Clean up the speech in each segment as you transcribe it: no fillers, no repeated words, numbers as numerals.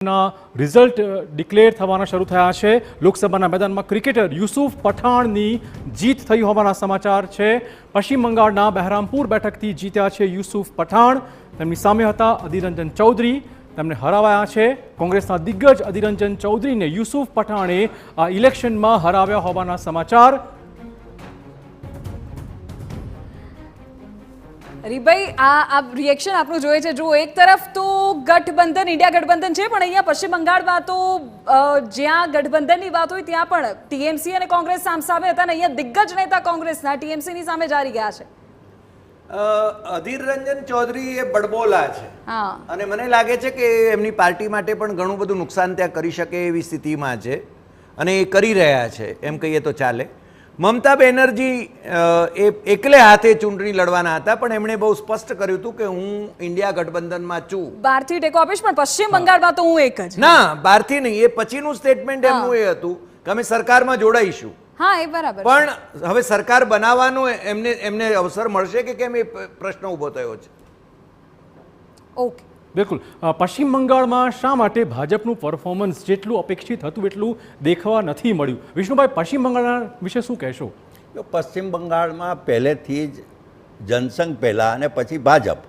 Result declare થવાના શરૂ થયા છે. લોકસભાના મેદાનમાં ક્રિકેટર યુસુફ પઠાણની જીત થઈ હોવાના સમાચાર છે. પશ્ચિમ બંગાળના બહેરામપુર બેઠકથી જીત્યા છે યુસુફ પઠાણ. તેમની સામે હતા અધિરંજન ચૌધરી, તેમને હરાવાયા છે. કોંગ્રેસના દિગ્ગજ અધિરંજન ચૌધરીને યુસુફ પઠાણે આ ઇલેક્શનમાં હરાવ્યા હોવાના સમાચાર. હરીભાઈ, આ રિએક્શન આપણું જોઈએ છે. જો એક તરફ તો ગઠબંધન, ઇન્ડિયા ગઠબંધન છે, પણ અહીંયા પશ્ચિમ બંગાળમાં તો જ્યાં ગઠબંધનની વાત હોય ત્યાં પણ ટીએમસી અને કોંગ્રેસ સામસામે હતા અને અહીંયા દિગ્ગજ નેતા કોંગ્રેસના ટીએમસીની સામે જારી ગયા છે. અધિરંજન ચૌધરી એ બડબોલા છે અને મને લાગે છે કે એમની પાર્ટી માટે પણ ઘણું બધું નુકસાન ત્યાં કરી શકે એવી સ્થિતિમાં છે અને એ કરી રહ્યા છે એમ કહીએ તો ચાલે. મમતા બેનર્જી એ એકલે હાથે ચૂંટણી લડવાના હતા, પણ એમણે બહુ સ્પષ્ટ કર્યું હતું કે હું ઇન્ડિયા ગઠબંધનમાં છું, બહારથી ટેકો આપીશ, પણ પશ્ચિમ બંગાળમાં તો હું એક જ. ના, બહારથી નહીં, એ પછીનું સ્ટેટમેન્ટ એમનું એ હતું કે અમે સરકારમાં જોડાઈશું. હા, એ બરાબર. પણ હવે સરકાર બનાવવાનો એમને અવસર મળશે કે કેમ, એ પ્રશ્ન ઊભો થયો છે. ઓકે, બિલકુલ. પશ્ચિમ બંગાળમાં શા માટે ભાજપનું પરફોર્મન્સ જેટલું અપેક્ષિત હતું એટલું દેખવા નથી મળ્યું? વિષ્ણુભાઈ, પશ્ચિમ બંગાળના વિશે શું કહેશો? પશ્ચિમ બંગાળમાં પહેલેથી જ જનસંઘ પહેલાં અને પછી ભાજપ,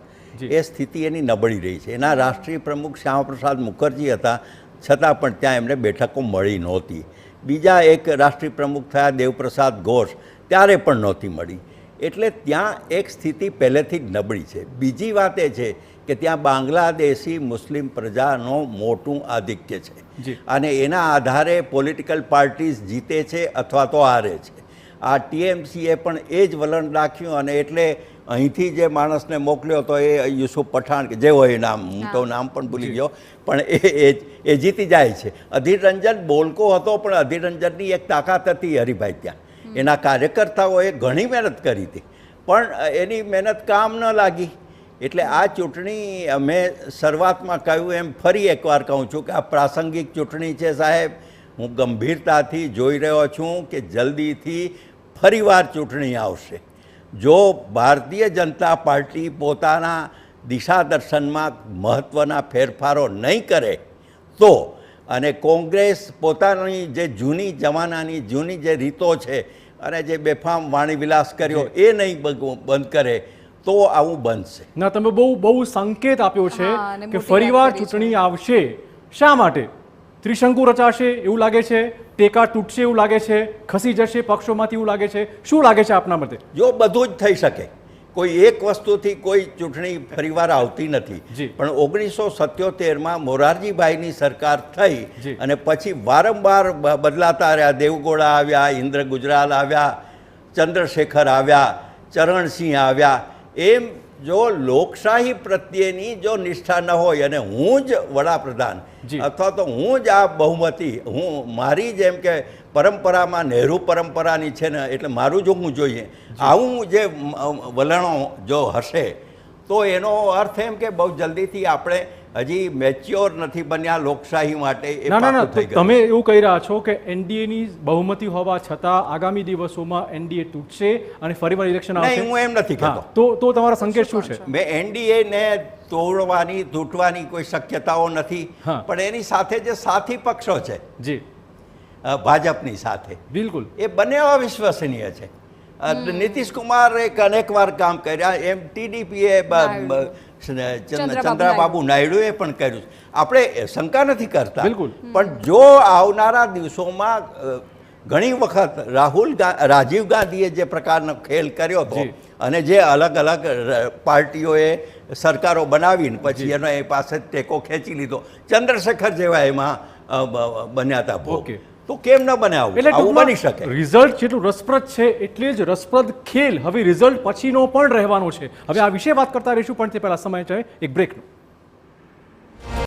એ સ્થિતિ એની નબળી રહી છે. એના રાષ્ટ્રીય પ્રમુખ શ્યામાપ્રસાદ મુખર્જી હતા, છતાં પણ ત્યાં એમને બેઠકો મળી નહોતી. બીજા એક રાષ્ટ્રીય પ્રમુખ થયા દેવપ્રસાદ ઘોષ, ત્યારે પણ નહોતી મળી. એટલે ત્યાં એક સ્થિતિ પહેલેથી જ નબળી છે. બીજી વાત એ છે કે ત્યાં બાંગ્લાદેશી મુસ્લિમ પ્રજાનો મોટું આધિક્ય છે અને એના આધારે પોલિટિકલ પાર્ટીઝ જીતે છે અથવા તો હારે છે. આ ટીએમસીએ પણ એ જ વલણ રાખ્યું અને એટલે અહીંથી જે માણસને મોકલ્યો તો એ યુસુફ પઠાણ, કે જે હોય નામ, હું તો નામ પણ ભૂલી ગયો, પણ એ જીતી જાય છે. અધિરંજન બોલકો હતો, પણ અધિરંજનની એક તાકાત હતી હરિભાઈ ત્યાં. એના કાર્યકર્તાઓએ ઘણી મહેનત કરી હતી, પણ એની મહેનત કામ ન લાગી. એટલે આ ચૂંટણી, મેં શરૂઆતમાં કહ્યું એમ ફરી એકવાર કહું છું કે આ પ્રાસંગિક ચૂંટણી છે સાહેબ. હું ગંભીરતાથી જોઈ રહ્યો છું કે જલ્દીથી ફરીવાર ચૂંટણી આવશે. જો ભારતીય જનતા પાર્ટી પોતાના દિશા દર્શનમાં મહત્ત્વના ફેરફારો નહીં કરે તો, અને કોંગ્રેસ પોતાની જે જૂની જમાનાની જૂની જે રીતો છે અને જે બેફામ વાણીવિલાસ કર્યો એ નહીં બંધ કરે તો આવું બનશે. ના, તમે બહુ સંકેત આપ્યો છે કે ફરીવાર ચૂંટણી આવશે. શા માટે? ત્રિશંકુ રચાશે એવું લાગે છે? ટેકા તૂટશે એવું લાગે છે? ખસી જશે પક્ષોમાંથી એવું લાગે છે? શું લાગે છે આપના મતે? જો બધું જ થઈ શકે, કોઈ એક વસ્તુથી કોઈ ચૂંટણી ફરીવાર આવતી નથી. પણ 1977માં મોરારજીભાઈની સરકાર થઈ અને પછી વારંવાર બદલાતા રહ્યા. દેવગૌડા આવ્યા, ઇન્દ્ર ગુજરાલ આવ્યા, ચંદ્રશેખર આવ્યા, ચરણસિંહ આવ્યા. એમ જો લોકશાહી પ્રત્યેની જો નિષ્ઠા ન હોય અને હું જ વડાપ્રધાન અથવા તો હું જ આ બહુમતી, હું મારી જેમ કે પરંપરામાં નહેરુ પરંપરાની છે ને, એટલે મારું જો હું જોઈએ આવું જે વલણો જો હશે તો એનો અર્થ એમ કે બહુ જલ્દીથી આપણે હજી મેચ્યોર નથી બન્યા લોકશાહી માટે. ના, તમે એવું કહી રહ્યા છો કે એનડીએની બહુમતી હોવા છતાં આગામી દિવસોમાં એનડીએ તૂટશે અને ફરીવાર ઇલેક્શન આવશે? હું એમ નથી કહેતો. તો તમારા સંકેત શું છે? મેં એનડીએને તોડવાની, તૂટવાની કોઈ શક્યતાઓ નથી, પણ એની સાથે જે સાથી પક્ષો છે જી ભાજપની સાથે, બિલકુલ એ બંને અવિશ્વસનીય છે. નીતિશ કુમારે અનેકવાર કામ કર્યા, એમ ટીડીપીએ, ચંદ્રબાબુ નાયડુએ પણ કર્યું. આપણે શંકા નથી કરતા, પણ જો આવનારા દિવસોમાં ઘણી વખત રાજીવ ગાંધીએ જે પ્રકારનો ખેલ કર્યો હતો અને જે અલગ અલગ પાર્ટીઓએ સરકારો બનાવીને પછી એનો એ પાસે ટેકો ખેંચી લીધો, ચંદ્રશેખર જેવા એમાં બન્યા હતા ભોગ, તો કેમ ન બને આવું બની શકે? રિઝલ્ટ જેટલું રસપ્રદ છે એટલે જ રસપ્રદ ખેલ હવે રિઝલ્ટ પછીનો પણ રહેવાનો છે. હવે આ વિશે વાત કરતા રહીશું, પણ તે પહેલા સમય છે એક બ્રેકનો.